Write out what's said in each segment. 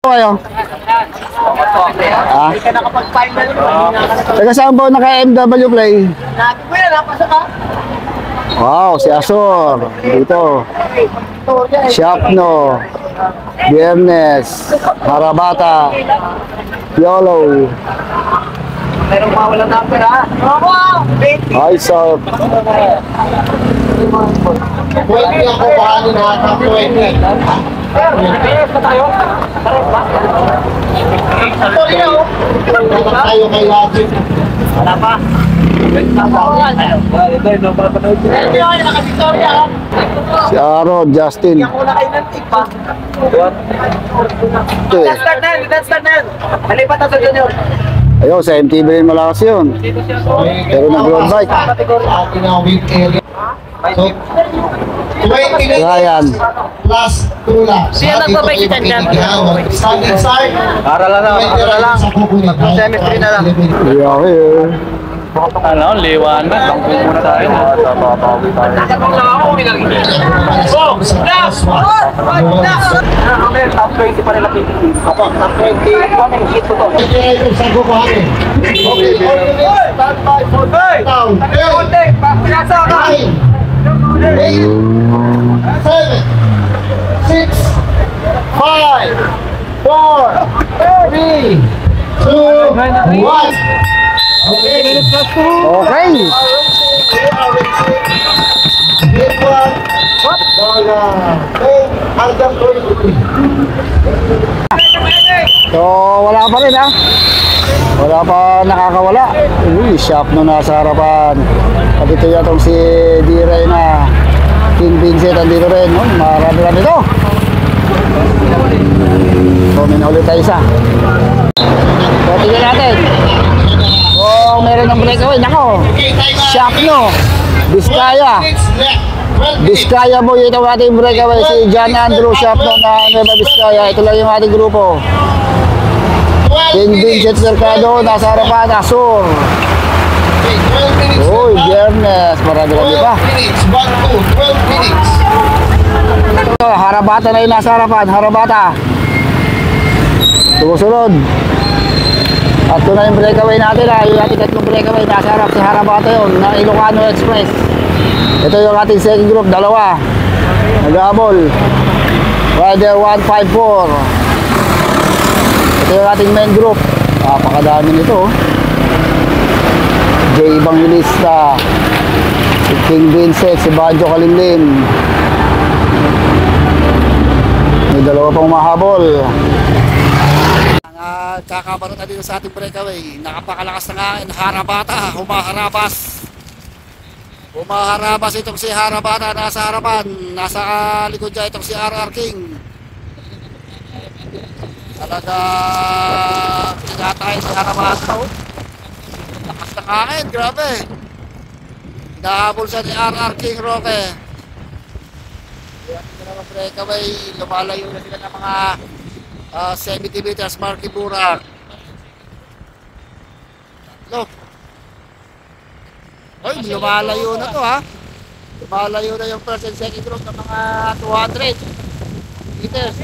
Kayo? Ah? Taga saan po naka-MW Play? Wow, si Asor. Dito. Shopno. Biyernes. Harabata. Yolo. Merong mawala na pera. Hi, sir. Pwede ako paano na pwede. Tayo kay Lajin. Wala pa. Si Aaron, Justin. Let's start na yun. Let's start na yun. Halipat na sa junior. Ayun, sa MTV rin malakas yun. Pero nag-road bike. Atin ang wing area. So, 20 Ryan. plus 2 laps. Siya nagbabike dyan dyan. Standing start. Para lang. Chemistry na lang. Yeah, here. Ano, liwanag. Bangkong muna tayo. Top 20 pa nila PPT. Top 20. Kami hit ko to. Okay, stand by for down. 10, 9, 8, 7, 6, 5, 4, 3, 2, 1. Okay. Okay. This one. Hanggang 23. So, wala pa rin ha. Wala pa nakakawala. Uy, shop na nasa harapan. At ito yatong si D-Ray na King Vincent andito rin. Oh, marami-rami ito. So, may naulit tayo isa. So, tignan natin. Oh, meron ng breakaway. Nako. Shop no. Biskaya. Biskaya mo ito ang ating breakaway. Si John Andrew Shop no na Nueva Biskaya. Ito lang yung ating grupo. King Vincent Mercado, nasa harapan, Asur. Uy, Biyernes, marami-rami pa. 12 minutes. Harabata na yung nasa harapan, Harabata. Sumusunod. At ito na yung breakaway natin ha. Yung ating tatlong breakaway, nasa harap si Harabata yun, na Ilocano Express. Ito yung ating second group, dalawa. Nag-aabol. Rider 154. Ito yung ating main group. Napakadami nito. J. Evangelista, si King Vincent, si Banjo Kalimlim. May dalawa pang mahabol. Kakabarot na dito sa ating breakaway. Nakapakalakas na nga Harabata. Humaharabas itong si Harabata. Nasa harapan. Nasa likod niya itong si RR King. Talaga tinatayin si Harabata. Lakas ng hangin, grabe. Nahabol siya ni RR King Roque. Kaya hindi na naman breakaway. Lumalayo na sila ng mga 70 meters, Marky Burak. Look. Oy, lumalayo na to ha. Lumalayo na yung first and second group ng mga 200 meters.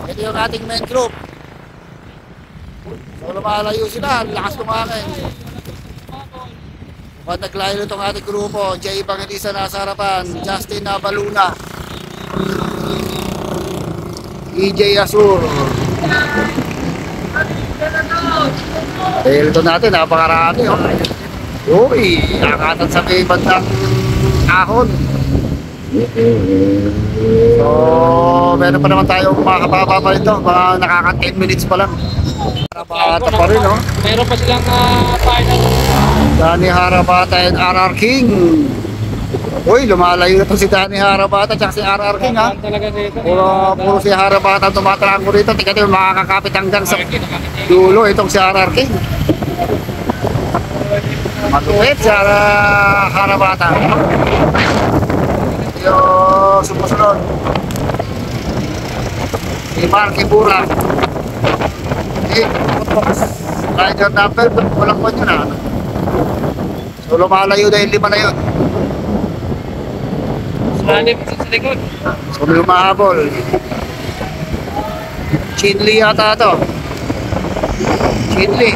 Ito yung ating main group. So lumalayo sila, lakas kumakain. Pag naglayo itong ating grupo, J. Evangelista nasa harapan, Justin Nabaluna, EJ Asur. Dahil ito natin, napakarami oh. Uy, nakakatan sa may bandang ahon. So, meron pa naman tayong makakababa pa rito. Mga nakaka 10 minutes pa lang. Harabata pa rin oh. Meron pa silang final. Danny Harabata and RR King. Uy, lumalayo na to si Danny Harabata at si RR King ha. Puro si Harabata tumatakbo rito. Tingnan nyo, makakakapit hanggang sa dulo itong si RR King. Matupit si Harabata. Yung sumusunod si Marky Burak. Rider number, walang po nyo na. So lumalayo na yung 5 na yun. Sumali pa sa likod. So may humahabol. Chinli yata to. Chinli.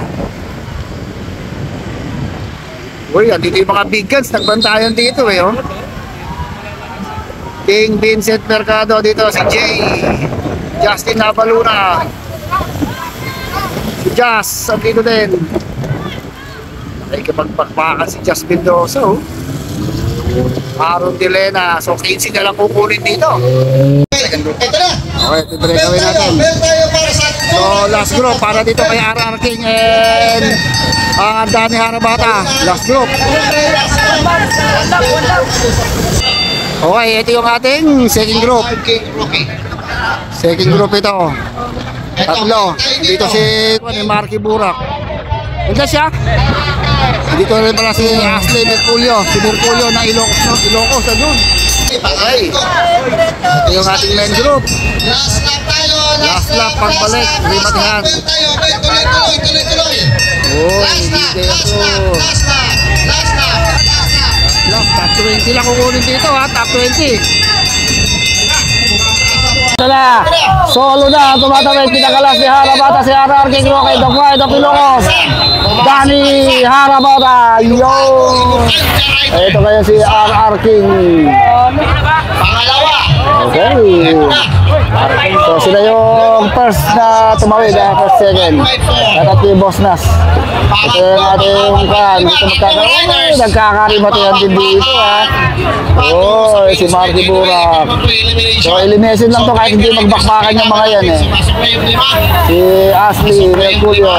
Uy, dito yung mga big guns. Nagbantayan dito eh, oh. King Vincent Mercado dito, si Jay. Justin Navaluna. Si Jazz, dito din. Ay, kapagpakpakan si Jazz Mendoza, oh. Aaron Dilena. So, 15 na lang kukunin dito. Ito na. Okay, breakaway natin. Bell tayo para sa So, last group para dito kay RR King and ang Danny Harabata. Last group. Okay, ito yung ating second group. Second group ito. Tatlo. Dito si Marky Burak. Hindi siya. Dito rin pala si Ashley Merculio. Si Merculio na Ilocos na dun. Okay. Ito yung ating main group. Last lap tayo. Last lap pagbalik. Rimatihan. Bell tayo. Tuloy. Uy, Last lap. hindi Last ito. lap. Last lap. Last lap. Last lap. Top 20 lang kukunin dito ha. Top 20. Ito na. Solo na. Tumatawid. Pinakalas ni Harabata. Si RR King Roque. Dogway. Dopilocos. Danny Harabata. Yo. Ito kaya si RR King. Pangalawa. Okay. So sila yung first na tumawid. First second. At yung Boss Nas. Ito yung ating kan. Dito nagkakarimatihan din dito ha. Oh, si Marky Burak. So elimination lang to kahit hindi magbakbakan yung mga yan eh. Si Ashley Merculio.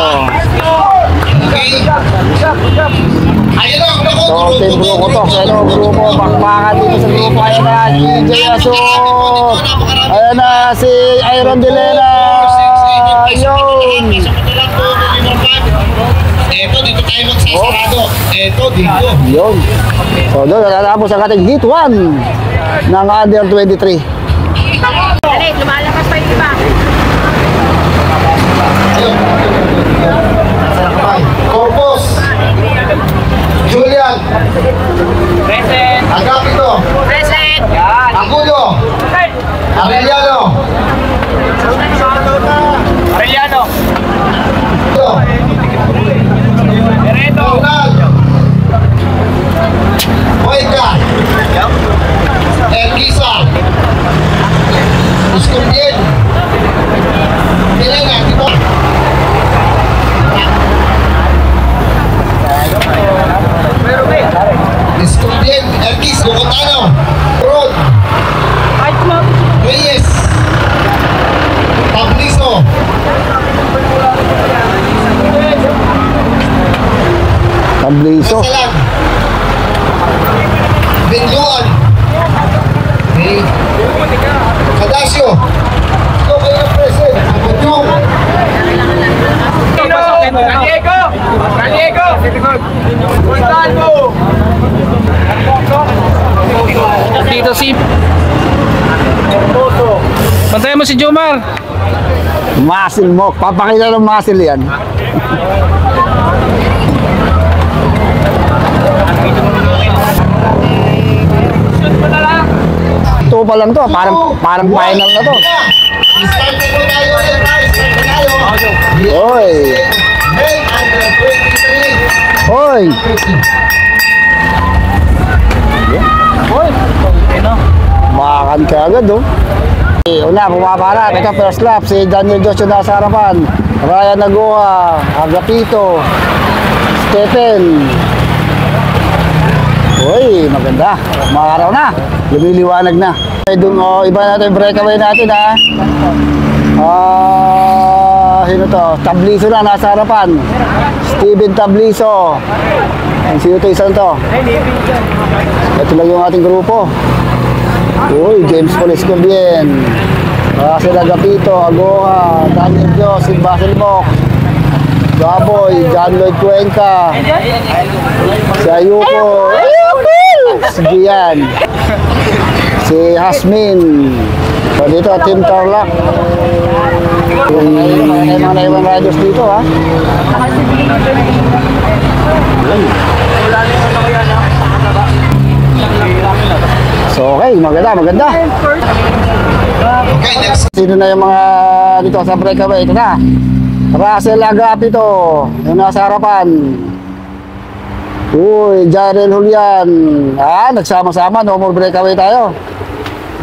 Ayun o. So team grupo to. Pero grupo bakbakan dito sa grupo. Ayan na DJ Asot. Ayan na si Iron Dilena. Yun. Ito, dito tayo magsasarado. Ito, dito. Yun. So doon natatapos ang ating Heat 1 ng Under 23. Dali, lumalakas pa yung iba. Corpus. Julian. Present. Agapito. Present. Yan. Agudo. Arellano. Arellano. Ereto. Ronald. Moica. Elkisa. Escondien. Elena, dito. Escondien, Elkis, Bogotano. Rod. Reyes. Pabliso. Tabliso. Salang. Bingluan. Okay. Cadasio. Ito kayo present. Abudyong. Diego. Diego. Gonzalo. Dito si Pantayan mo si Jomar. Muscle mo. Papakita ng muscle yan. Ito pa lang to. Parang final na to. Start na po tayo. Start na tayo. Oy. May under 23. Hoy. Makan ka agad oh. Una, pumapara. Ito first lap. Si Daniel Joshua nasa harapan. Ryan Nagoa. Agapito. Stephen. Uy, maganda. Makaraw na. Lumiliwanag na. Doon, oh, iba natin breakaway natin ha. Sino to? Tabliso na nasa harapan. Steven Tabliso. Sino to isang to? Ito lang yung ating grupo. Uy, James Paul Escondien. Sila Agapito, Agoha, Daniel Dios, Basil Mock, Gaboy, John Lloyd Cuenca, si Ayuko, si Gian, si Hasmin. So dito, Team Tarlac. May mga naiwan radios dito ha. So okay, maganda. Okay, next. Sino na yung mga dito sa breakaway? Ito na. Russell Agapito, yung nasa harapan. Uy, Jarel Julian. Nagsama-sama, no more breakaway tayo.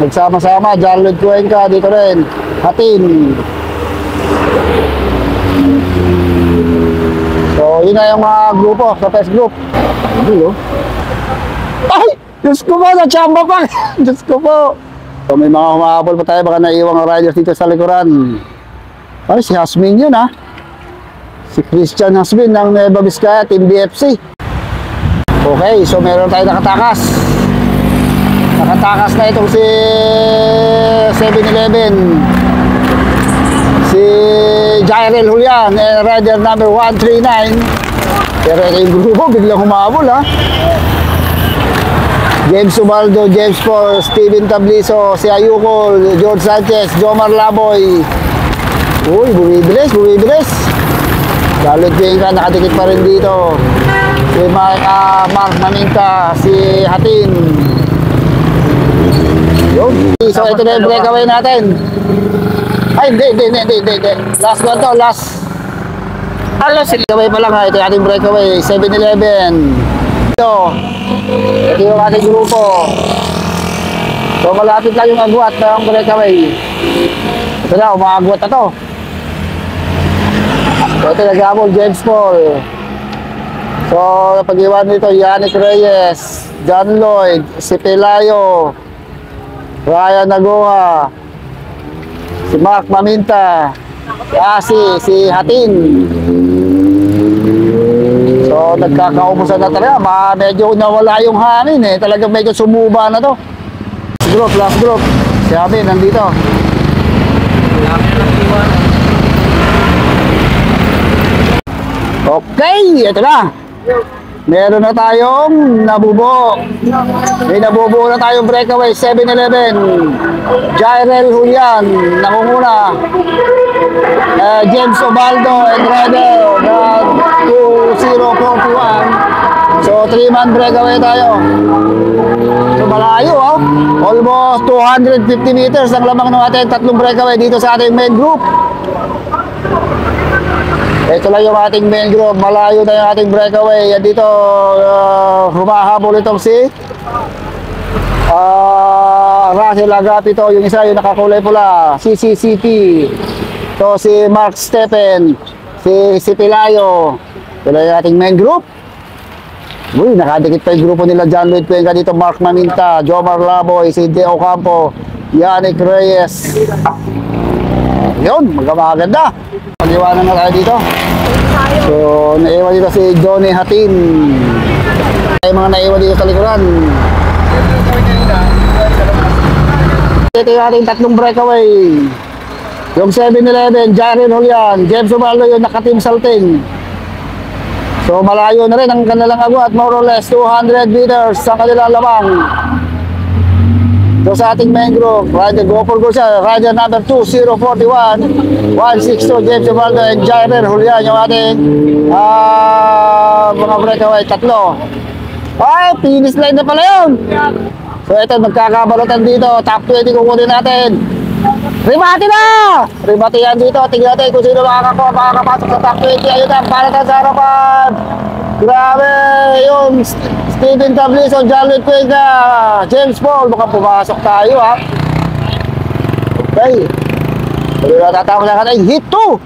Nagsama-sama, Jarlod Cuenca dito rin. Hatin. So, yun na yung mga grupo sa first group. Ay! Diyos ko po, na-chamba pa! Diyos ko po! So, may mga humahabol pa tayo, baka naiiwang riders dito sa likuran. Ay, si Hasmin yun ha. Si Christian Hasmin ng Nueva Vizcaya, Team BFC. Okay, so meron tayo nakatakas. Nakatakas na itong si 7-Eleven. Si Jairel Julian, rider number 139. Pero ito yung grupo, biglang humabol ha. James Ubaldo, James Paul, Steven Tabliso, si Ayuko, George Sanchez, Jomar Laboy. Uy, bumibilis, bumibilis. Dalit Cuenca, nakadikit pa rin dito. Si Mark Maminta, si Hatin. Yun. So ito na yung breakaway natin. Ay, hindi. Last one to, last. Breakaway pa lang ha, ito yung ating breakaway, 7-Eleven. Ito yung ating grupo. So malapit lang yung agwat ng breakaway. Ito na, umagwat na to. So ito nag-abol, James Paul. So pag-iwan nito, Yannick Reyes, John Lloyd, si Pelayo, Ryan Nagoa, si Mark Maminta, si Asi, si Hatin. So nagkakaubusan na talaga, medyo nawala yung hangin eh. Talagang medyo sumuba na to. Last group. Si Abi nandito. Okay, ito na. Meron na tayong nabubuo. May nabubuo na tayong breakaway, 7-Eleven. Jairel Julian, nakunguna. James Ubaldo and Rider, 2041. So, 3-man breakaway tayo. So, malayo, oh. Almost 250 meters ang lamang ng ating tatlong breakaway dito sa ating main group. Ito lang yung ating main group. Malayo na yung ating breakaway. Yan dito, humahabol itong si Russell Agapito. Yung isa, yung nakakulay pula, CCCP. Ito si Mark Stephen, si Pelayo. Ito lang yung ating main group. Uy, nakadikit pa yung grupo nila John Lloyd Cuenca dito. Mark Maminta, Jomar Laboy, si De Ocampo, Yannick Reyes. Yun, maganda. Pag-iwanan na tayo dito. So, naiwan dito si Johnny Hatin. May mga naiwan dito sa likuran. Ito yung ating tatlong breakaway. Yung 7-Eleven, Jairel Julian, James Ubaldo yung naka-team salting. So, malayo na rin ang kanilang agwat. More or less 200 meters sa kanilang lamang. So sa ating main group, rider go for go siya, rider number 2041, 162, James Ubaldo and Jairel Julian yung ating mga breakaway, tatlo. Ay, finish line na pala yun. So ito, magkakabalutan dito, top 20 kukunin natin. Rimati na! Rimati yan dito, tingnan natin kung sino makakapasok sa top 20. Ayun na, palatan sa harapan. Grabe, yung Steven Tabliso, John Lloyd Cuenca, James Paul, baka pumasok tayo ha. Okay. Pero natatawag na ka na, hit 2!